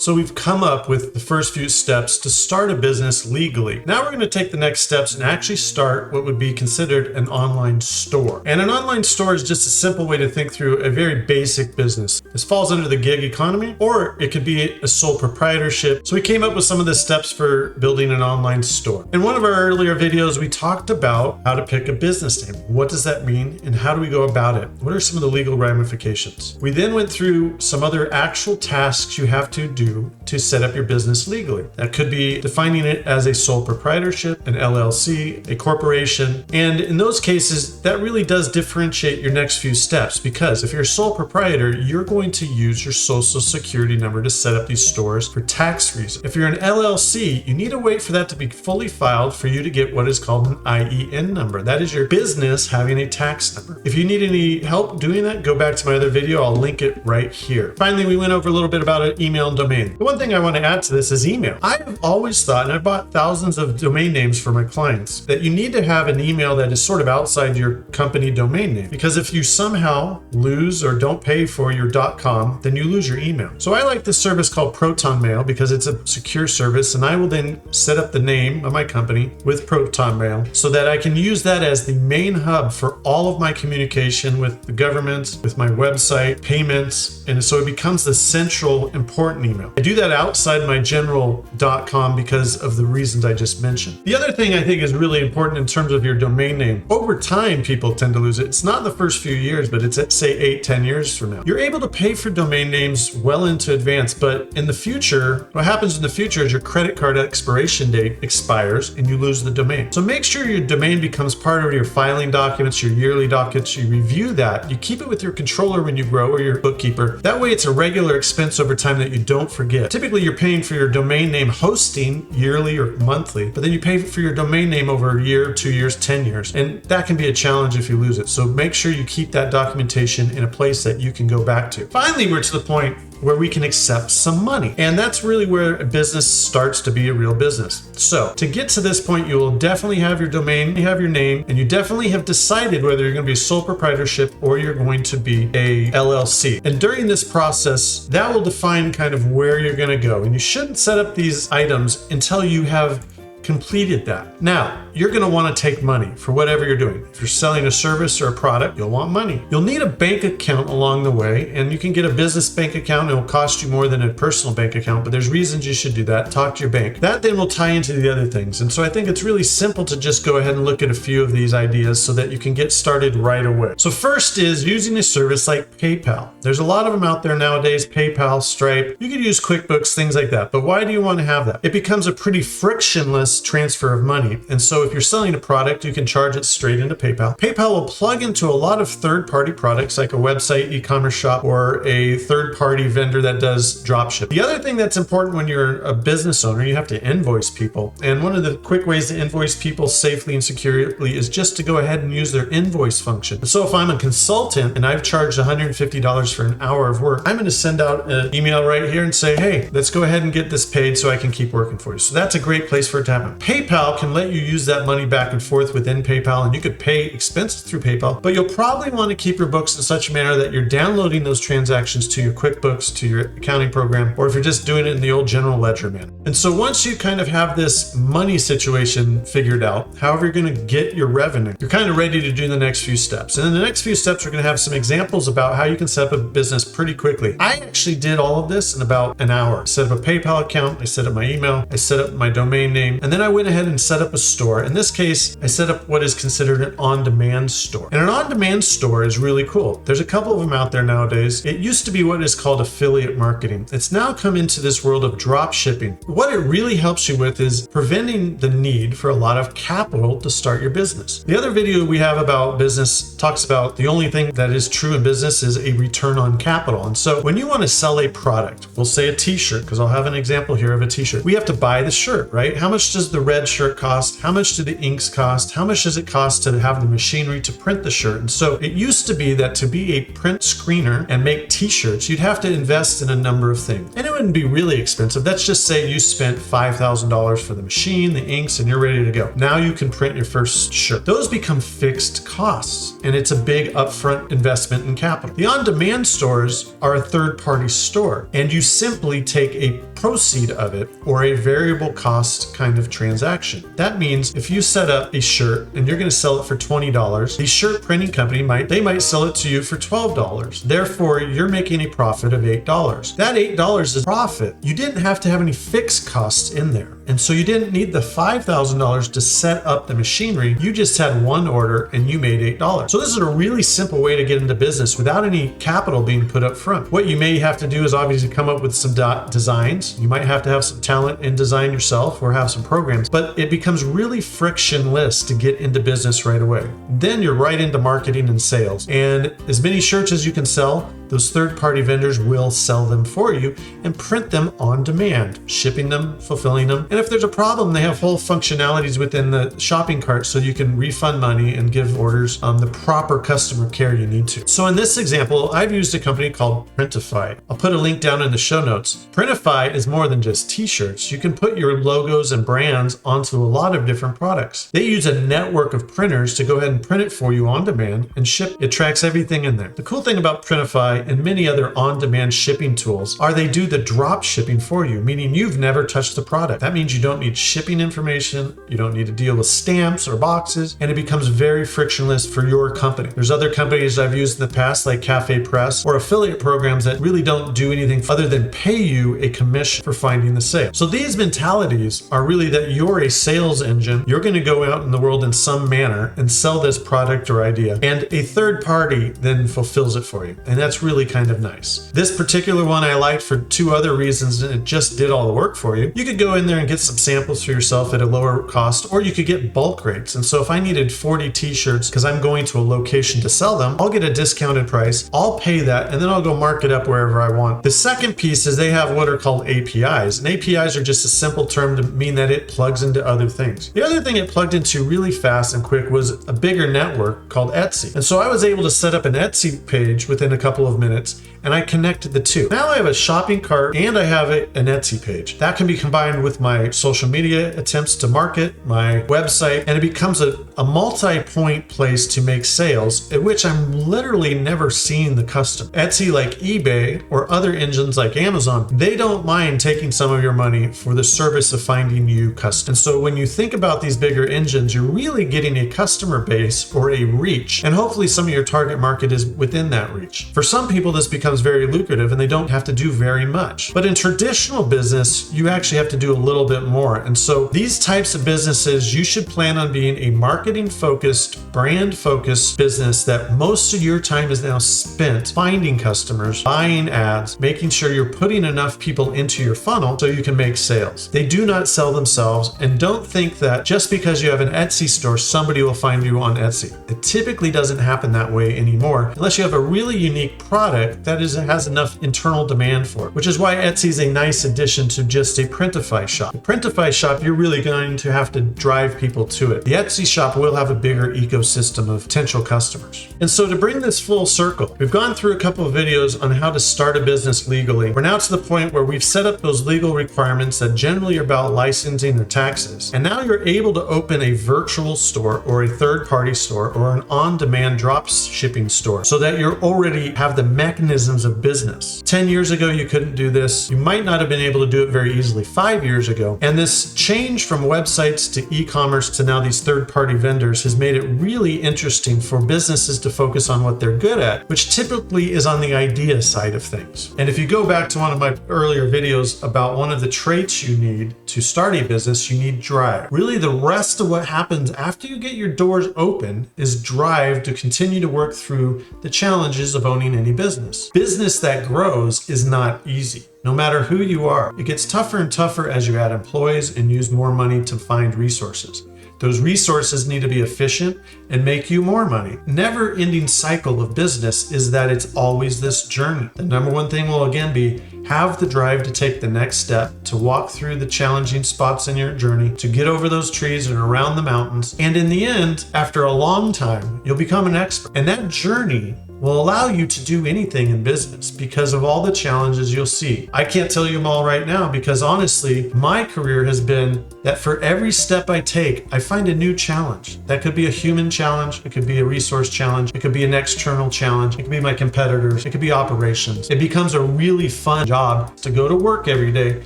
So we've come up with the first few steps to start a business legally. Now we're going to take the next steps and actually start what would be considered an online store. And an online store is just a simple way to think through a very basic business. This falls under the gig economy, or it could be a sole proprietorship. So we came up with some of the steps for building an online store. In one of our earlier videos, we talked about how to pick a business name. What does that mean and how do we go about it? What are some of the legal ramifications? We then went through some other actual tasks you have to do to set up your business legally. That could be defining it as a sole proprietorship, an LLC, a corporation. And in those cases, that really does differentiate your next few steps, because if you're a sole proprietor, you're going to use your social security number to set up these stores for tax reasons. If you're an LLC, you need to wait for that to be fully filed for you to get what is called an IEN number. That is your business having a tax number. If you need any help doing that, go back to my other video. I'll link it right here. Finally, we went over a little bit about an email and domain. The one thing I want to add to this is email. I have always thought, and I bought thousands of domain names for my clients, that you need to have an email that is sort of outside your company domain name. Because if you somehow lose or don't pay for your .com, then you lose your email. So I like this service called Proton Mail because it's a secure service, and I will then set up the name of my company with Proton Mail so that I can use that as the main hub for all of my communication with the government, with my website, payments, and so it becomes the central important email. I do that outside my general .com because of the reasons I just mentioned. The other thing I think is really important in terms of your domain name, over time people tend to lose it. It's not the first few years, but it's at say 8-10 years from now. You're able to pay for domain names well into advance, but in the future, what happens in the future is your credit card expiration date expires and you lose the domain. So make sure your domain becomes part of your filing documents, your yearly documents. You review that. You keep it with your controller when you grow, or your bookkeeper. That way it's a regular expense over time that you don't forget. Typically, you're paying for your domain name hosting yearly or monthly, but then you pay for your domain name over a year, 2 years, 10 years, and that can be a challenge if you lose it. So make sure you keep that documentation in a place that you can go back to. Finally, we're to the point where we can accept some money. And that's really where a business starts to be a real business. So to get to this point, you will definitely have your domain, you have your name, and you definitely have decided whether you're going to be a sole proprietorship or you're going to be a LLC. And during this process, that will define kind of where you're going to go. And you shouldn't set up these items until you have completed that. Now, you're going to want to take money for whatever you're doing. If you're selling a service or a product, you'll want money. You'll need a bank account along the way, and you can get a business bank account. It'll cost you more than a personal bank account, but there's reasons you should do that. Talk to your bank. That then will tie into the other things. And so I think it's really simple to just go ahead and look at a few of these ideas so that you can get started right away. So first is using a service like PayPal. There's a lot of them out there nowadays, PayPal, Stripe. You could use QuickBooks, things like that. But why do you want to have that? It becomes a pretty frictionless transfer of money. And so if you're selling a product, you can charge it straight into PayPal. PayPal will plug into a lot of third-party products like a website, e-commerce shop, or a third-party vendor that does dropship. The other thing that's important when you're a business owner, you have to invoice people. And one of the quick ways to invoice people safely and securely is just to go ahead and use their invoice function. So if I'm a consultant and I've charged $150 for an hour of work, I'm going to send out an email right here and say, hey, let's go ahead and get this paid so I can keep working for you. So that's a great place for it to happen. PayPal can let you use that money back and forth within PayPal, and you could pay expenses through PayPal, but you'll probably want to keep your books in such a manner that you're downloading those transactions to your QuickBooks, to your accounting program, or if you're just doing it in the old general ledger manner. And so once you kind of have this money situation figured out, however you're going to get your revenue, you're kind of ready to do the next few steps. And in the next few steps, we're going to have some examples about how you can set up a business pretty quickly. I actually did all of this in about an hour. I set up a PayPal account, I set up my email, I set up my domain name, and then I went ahead and set up a store. In this case, I set up what is considered an on-demand store. And an on-demand store is really cool. There's a couple of them out there nowadays. It used to be what is called affiliate marketing. It's now come into this world of drop shipping. What it really helps you with is preventing the need for a lot of capital to start your business. The other video we have about business talks about the only thing that is true in business is a return on capital. And so when you want to sell a product, we'll say a t-shirt, because I'll have an example here of a t-shirt. We have to buy the shirt, right? How much does the red shirt cost? How much do the inks cost? How much does it cost to have the machinery to print the shirt? And so it used to be that to be a print screener and make t-shirts, you'd have to invest in a number of things. And it wouldn't be really expensive. Let's just say you spent $5,000 for the machine, the inks, and you're ready to go. Now you can print your first shirt. Those become fixed costs, and it's a big upfront investment in capital. The on-demand stores are a third-party store, and you simply take a proceed of it or a variable cost kind of transaction. That means if you set up a shirt and you're going to sell it for $20, the shirt printing company might sell it to you for $12. Therefore, you're making a profit of $8. That $8 is profit. You didn't have to have any fixed costs in there. And so you didn't need the $5,000 to set up the machinery. You just had one order and you made $8. So this is a really simple way to get into business without any capital being put up front. What you may have to do is obviously come up with some designs. You might have to have some talent in design yourself or have some programs, but it becomes really frictionless to get into business right away. Then you're right into marketing and sales. And as many shirts as you can sell, those third-party vendors will sell them for you and print them on demand, shipping them, fulfilling them. And if there's a problem, they have whole functionalities within the shopping cart so you can refund money and give orders the proper customer care you need to. So in this example, I've used a company called Printify. I'll put a link down in the show notes. Printify is more than just t-shirts. You can put your logos and brands onto a lot of different products. They use a network of printers to go ahead and print it for you on demand and ship. It tracks everything in there. The cool thing about Printify and many other on-demand shipping tools are they do the drop shipping for you, meaning you've never touched the product. That means you don't need shipping information, you don't need to deal with stamps or boxes, and it becomes very frictionless for your company. There's other companies I've used in the past like Cafe Press or affiliate programs that really don't do anything other than pay you a commission for finding the sale. So these mentalities are really that you're a sales engine. You're going to go out in the world in some manner and sell this product or idea, and a third party then fulfills it for you. And that's really kind of nice. This particular one I liked for two other reasons, and it just did all the work for you. You could go in there and get some samples for yourself at a lower cost, or you could get bulk rates. And so if I needed 40 t-shirts because I'm going to a location to sell them, I'll get a discounted price. I'll pay that, and then I'll go mark it up wherever I want. The second piece is they have what are called APIs. And APIs are just a simple term to mean that it plugs into other things. The other thing it plugged into really fast and quick was a bigger network called Etsy. And so I was able to set up an Etsy page within a couple of minutes, and I connected the two. Now I have a shopping cart and I have an Etsy page. That can be combined with my social media attempts to market, my website, and it becomes a multi-point place to make sales at which I'm literally never seeing the customer. Etsy, like eBay or other engines like Amazon, they don't mind taking some of your money for the service of finding you customers. And so when you think about these bigger engines, you're really getting a customer base or a reach, and hopefully some of your target market is within that reach. For some people, this becomes very lucrative and they don't have to do very much. But in traditional business, you actually have to do a little bit more. And so these types of businesses, you should plan on being a marketing focused, brand focused business that most of your time is now spent finding customers, buying ads, making sure you're putting enough people into your funnel so you can make sales. They do not sell themselves, and don't think that just because you have an Etsy store, somebody will find you on Etsy. It typically doesn't happen that way anymore unless you have a really unique product that has enough internal demand for it, which is why Etsy is a nice addition to just a Printify shop. The Printify shop, you're really going to have to drive people to it. The Etsy shop will have a bigger ecosystem of potential customers. And so to bring this full circle, we've gone through a couple of videos on how to start a business legally. We're now to the point where we've set up those legal requirements that generally are about licensing or taxes. And now you're able to open a virtual store or a third-party store or an on-demand drop shipping store so that you already have the mechanisms of business. 10 years ago, you couldn't do this. You might not have been able to do it very easily 5 years ago. And this change from websites to e-commerce to now these third-party vendors has made it really interesting for businesses to focus on what they're good at, which typically is on the idea side of things. And if you go back to one of my earlier videos about one of the traits you need to start a business, you need drive. Really, the rest of what happens after you get your doors open is drive to continue to work through the challenges of owning any business. Business that grows is not easy. No matter who you are, it gets tougher and tougher as you add employees and use more money to find resources. Those resources need to be efficient and make you more money. Never-ending cycle of business is that it's always this journey. The number one thing will again be have the drive to take the next step, to walk through the challenging spots in your journey, to get over those trees and around the mountains. And in the end, after a long time, you'll become an expert. And that journey will allow you to do anything in business because of all the challenges you'll see. I can't tell you them all right now because honestly, my career has been that for every step I take, I find a new challenge. That could be a human challenge, it could be a resource challenge, it could be an external challenge, it could be my competitors, it could be operations. It becomes a really fun job to go to work every day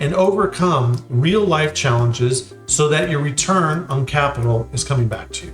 and overcome real life challenges so that your return on capital is coming back to you.